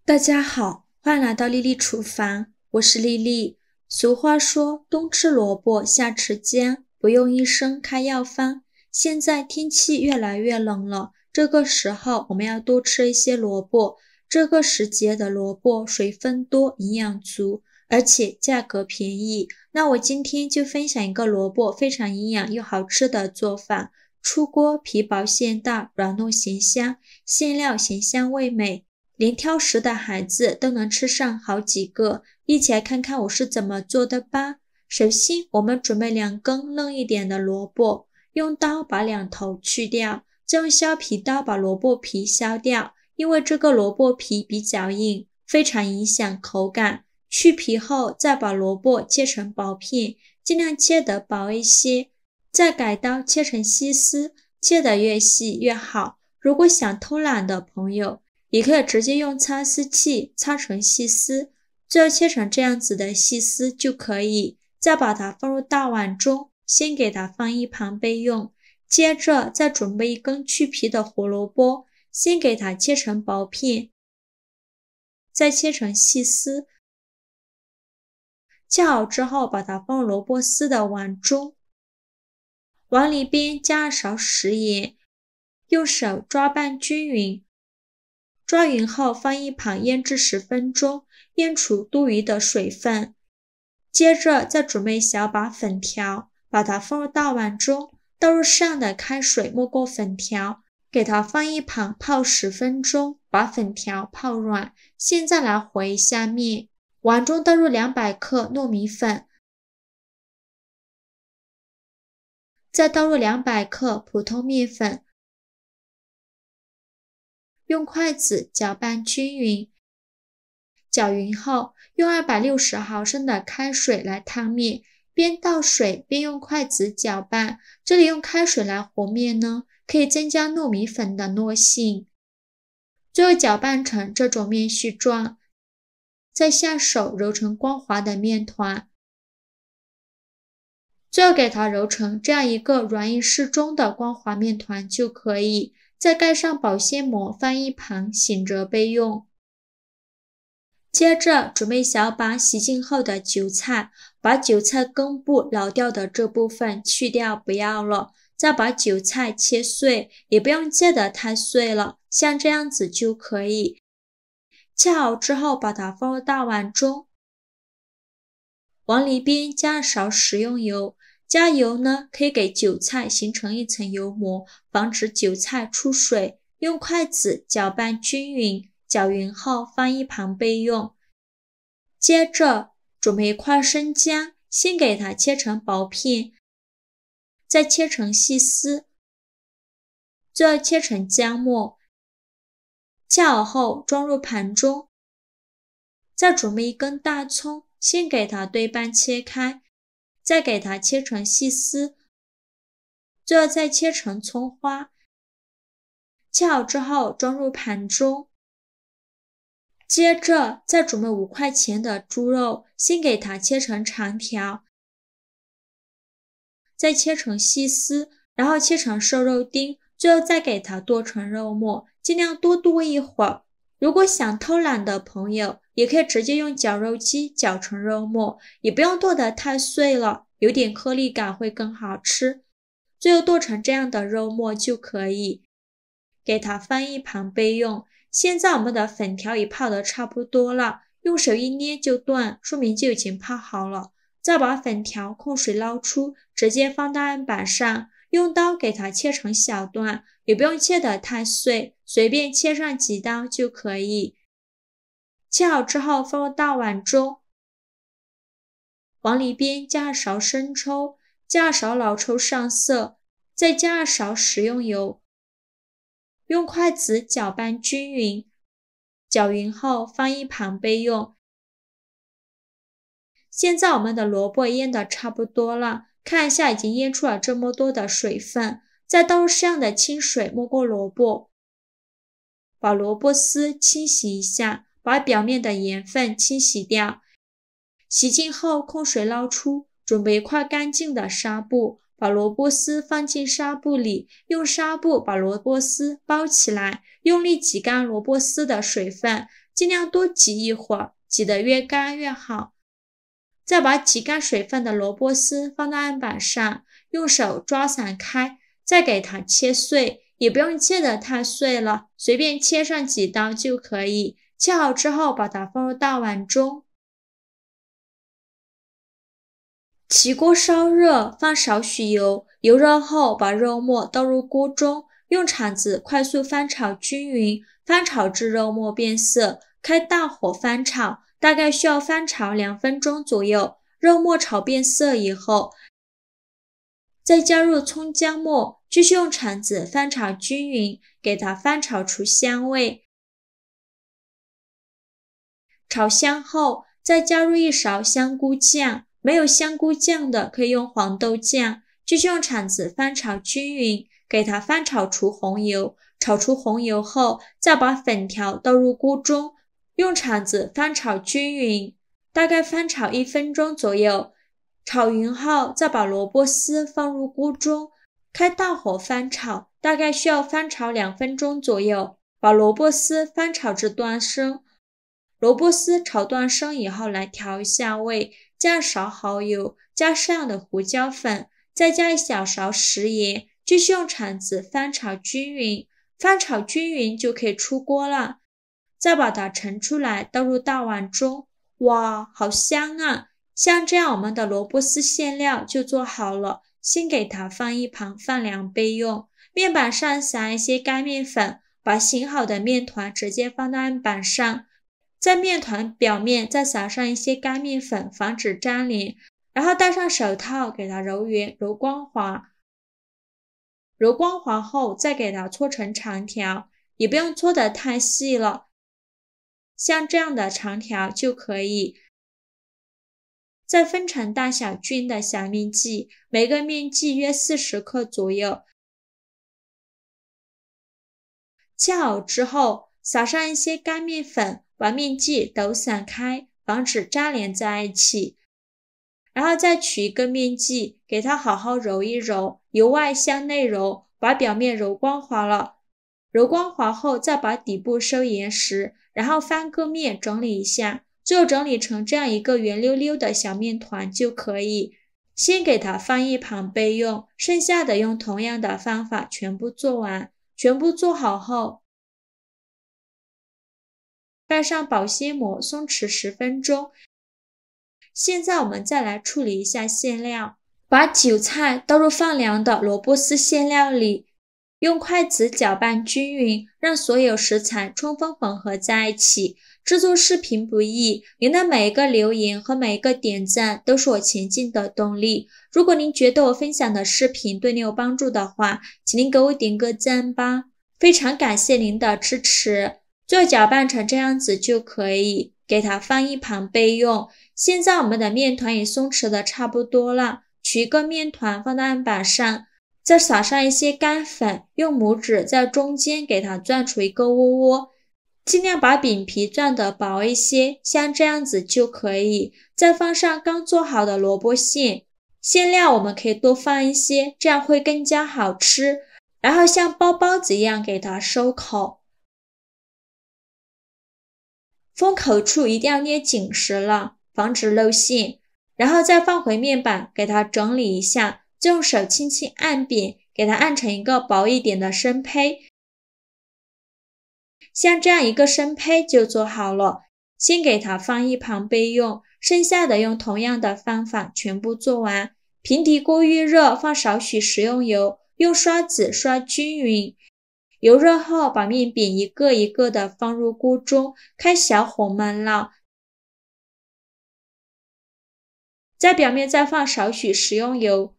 大家好，欢迎来到丽丽厨房，我是丽丽。俗话说，冬吃萝卜夏吃姜，不用医生开药方。现在天气越来越冷了，这个时候我们要多吃一些萝卜。这个时节的萝卜水分多，营养足，而且价格便宜。那我今天就分享一个萝卜非常营养又好吃的做法。出锅皮薄馅大，软糯咸香，馅料咸香味美。连挑食的孩子都能吃上好几个，一起来看看我是怎么做的吧。首先，我们准备2根嫩一点的萝卜，用刀把两头去掉，再用削皮刀把萝卜皮削掉，因为这个萝卜皮比较硬，非常影响口感。去皮后，再把萝卜切成薄片，尽量切得薄一些，再改刀切成细丝，切得越细越好。如果想偷懒的朋友，也可以直接用擦丝器擦成细丝，最后切成这样子的细丝就可以。再把它放入大碗中，先给它放一旁备用。接着再准备1根去皮的胡萝卜，先给它切成薄片，再切成细丝。切好之后，把它放入萝卜丝的碗中，碗里边加2勺食盐，用手抓拌均匀。抓匀后放一旁腌制10分钟，腌除多余的水分。接着再准备小把粉条，把它放入大碗中，倒入适量的开水没过粉条，给它放一旁泡10分钟，把粉条泡软。现在来和一下面，碗中倒入200克糯米粉，再倒入200克普通面粉，用筷子搅拌均匀。搅匀后，用260毫升的开水来烫面，边倒水边用筷子搅拌。这里用开水来和面呢，可以增加糯米粉的糯性。最后搅拌成这种面絮状，再下手揉成光滑的面团。最后给它揉成这样一个软硬适中的光滑面团就可以。再盖上保鲜膜放一旁，醒着备用。接着准备小把洗净后的韭菜，把韭菜根部老掉的这部分去掉不要了，再把韭菜切碎，也不用切得太碎了，像这样子就可以。切好之后把它放入大碗中，往里边加2勺食用油，加油呢可以给韭菜形成一层油膜，防止韭菜出水，用筷子搅拌均匀。搅匀后放一旁备用。接着准备1块生姜，先给它切成薄片，再切成细丝，最后切成姜末。切好后装入盘中。再准备1根大葱，先给它对半切开，再给它切成细丝，最后再切成葱花。切好之后装入盘中。接着再准备5块钱的猪肉，先给它切成长条，再切成细丝，然后切成瘦肉丁，最后再给它剁成肉末，尽量多剁一会儿。如果想偷懒的朋友，也可以直接用绞肉机绞成肉末，也不用剁得太碎了，有点颗粒感会更好吃。最后剁成这样的肉末就可以，给它放一旁备用。现在我们的粉条也泡得差不多了，用手一捏就断，说明就已经泡好了。再把粉条控水捞出，直接放到案板上，用刀给它切成小段，也不用切得太碎，随便切上几刀就可以。切好之后放入大碗中，往里边加2勺生抽，加2勺老抽上色，再加2勺食用油。用筷子搅拌均匀，搅匀后放一旁备用。现在我们的萝卜腌得差不多了，看一下已经腌出了这么多的水分，再倒入适量的清水没过萝卜，把萝卜丝清洗一下，把表面的盐分清洗掉。洗净后控水捞出，准备1块干净的纱布，把萝卜丝放进纱布里，用纱布把萝卜丝包起来，用力挤干萝卜丝的水分，尽量多挤一会儿，挤得越干越好。再把挤干水分的萝卜丝放到案板上，用手抓散开，再给它切碎，也不用切得太碎了，随便切上几刀就可以。切好之后，把它放入大碗中。起锅烧热，放少许油，油热后把肉末倒入锅中，用铲子快速翻炒均匀，翻炒至肉末变色，开大火翻炒，大概需要翻炒2分钟左右。肉末炒变色以后，再加入葱姜末，继续用铲子翻炒均匀，给它翻炒出香味。炒香后，再加入1勺香菇酱，没有香菇酱的可以用黄豆酱，继续用铲子翻炒均匀，给它翻炒出红油。炒出红油后，再把粉条倒入锅中，用铲子翻炒均匀，大概翻炒1分钟左右。炒匀后，再把萝卜丝放入锅中，开大火翻炒，大概需要翻炒2分钟左右，把萝卜丝翻炒至断生。萝卜丝炒断生以后，来调一下味，加勺蚝油，加适量的胡椒粉，再加1小勺食盐，继续用铲子翻炒均匀。翻炒均匀就可以出锅了。再把它盛出来，倒入大碗中。哇，好香啊！像这样我们的萝卜丝馅料就做好了，先给它放一旁放凉备用。面板上撒一些干面粉，把醒好的面团直接放到案板上，在面团表面再撒上一些干面粉，防止粘连，然后戴上手套给它揉圆揉光滑。揉光滑后再给它搓成长条，也不用搓得太细了，像这样的长条就可以。再分成大小均的小面剂，每个面剂约40克左右。切好之后，撒上一些干面粉，把面剂抖散开，防止粘连在一起。然后再取一个面剂，给它好好揉一揉，由外向内揉，把表面揉光滑了。揉光滑后，再把底部收严实，然后翻个面整理一下，最后整理成这样一个圆溜溜的小面团就可以。先给它放一旁备用，剩下的用同样的方法全部做完。全部做好后，盖上保鲜膜，松弛10分钟。现在我们再来处理一下馅料，把韭菜倒入放凉的萝卜丝馅料里，用筷子搅拌均匀，让所有食材充分混合在一起。制作视频不易，您的每一个留言和每一个点赞都是我前进的动力。如果您觉得我分享的视频对你有帮助的话，请您给我点个赞吧，非常感谢您的支持。最后搅拌成这样子就可以，给它放一旁备用。现在我们的面团也松弛的差不多了，取一个面团放到案板上，再撒上一些干粉，用拇指在中间给它攥出一个窝窝，尽量把饼皮攥得薄一些，像这样子就可以。再放上刚做好的萝卜馅，馅料我们可以多放一些，这样会更加好吃。然后像包包子一样给它收口，封口处一定要捏紧实了，防止漏馅。然后再放回面板，给它整理一下，再用手轻轻按扁，给它按成一个薄一点的生胚。像这样一个生胚就做好了，先给它放一旁备用，剩下的用同样的方法全部做完。平底锅预热，放少许食用油，用刷子刷均匀。油热后，把面饼一个一个的放入锅中，开小火焖烙。在表面再放少许食用油，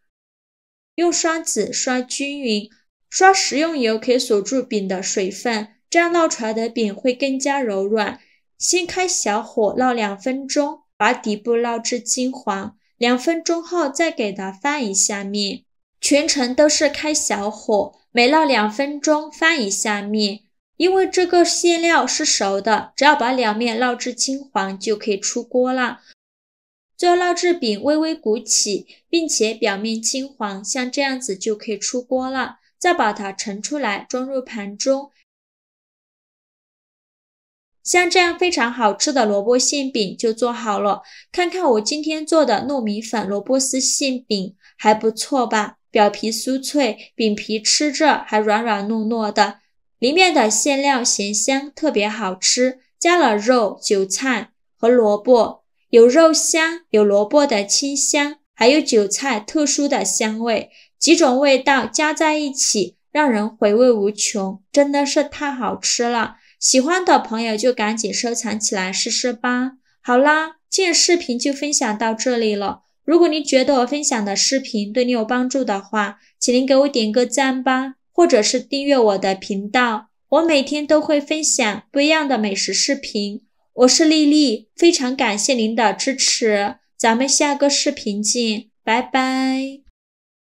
用刷子刷均匀。刷食用油可以锁住饼的水分，这样烙出来的饼会更加柔软。先开小火烙2分钟，把底部烙至金黄。2分钟后再给它翻一下面，全程都是开小火，每烙2分钟翻一下面。因为这个馅料是熟的，只要把两面烙至金黄就可以出锅了。最后烙至饼微微鼓起，并且表面金黄，像这样子就可以出锅了。再把它盛出来，装入盘中。像这样非常好吃的萝卜馅饼就做好了。看看我今天做的糯米粉萝卜丝馅饼，还不错吧？表皮酥脆，饼皮吃着还软软糯糯的，里面的馅料咸香，特别好吃。加了肉、韭菜和萝卜，有肉香，有萝卜的清香，还有韭菜特殊的香味，几种味道加在一起，让人回味无穷，真的是太好吃了。喜欢的朋友就赶紧收藏起来试试吧。好啦，今日视频就分享到这里了。如果你觉得我分享的视频对你有帮助的话，请您给我点个赞吧，或者是订阅我的频道。我每天都会分享不一样的美食视频。我是丽丽，非常感谢您的支持，咱们下个视频见，拜拜。